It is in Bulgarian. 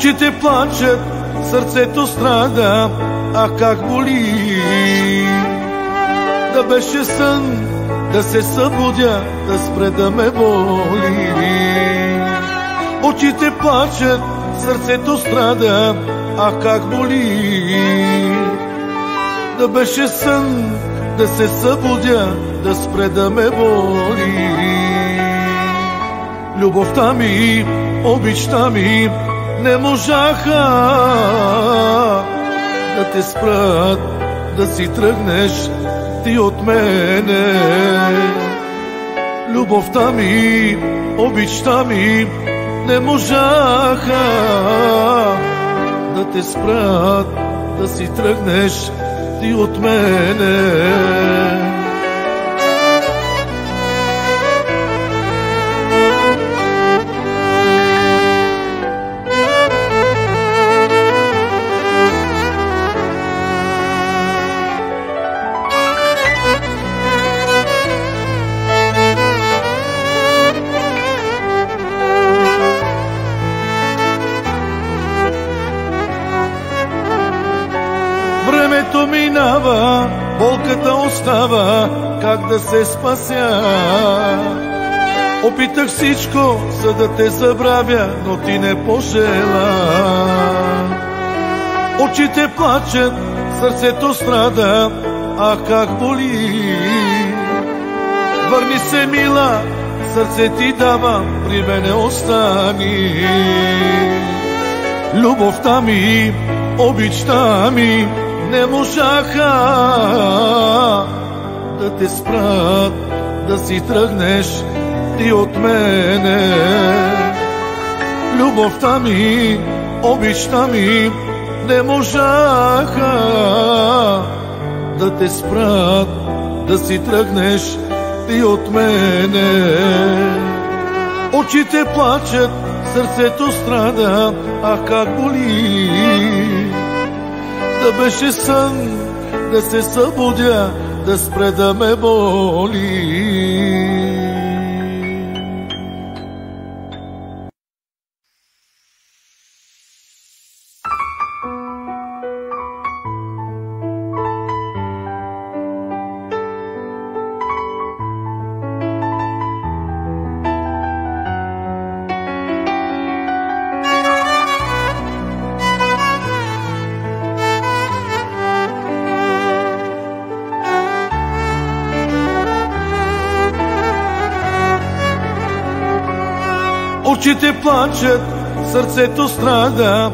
Очите плачат, сърцето страда, а как боли. Да беше сън, да се събудя, да спре да ме боли. Очите плачат, сърцето страда, а как боли. Да беше сън, да се събудя, да спре да ме боли. Любовта ми, обичта ми не можаха да те спрат, да си тръгнеш ти от мене. Любовта ми, обичта ми не можаха да те спрат, да си тръгнеш ти от мене. Времето минава, болката остава, как да се спася? Опитах всичко, за да те забравя, но ти не пожела. Очите плачат, сърцето страда, а как боли. Върни се, мила, сърце ти давам, при мене остани. Любовта ми, обичта ми не можаха да те спрат, да си тръгнеш ти от мене. Любовта ми, обичта ми не можаха да те спрат, да си тръгнеш ти от мене. Очите плачат, сърцето страда, а как боли. Да беше сън, да се събудя, да спре да ме боли. Очите плачат, сърцето страда,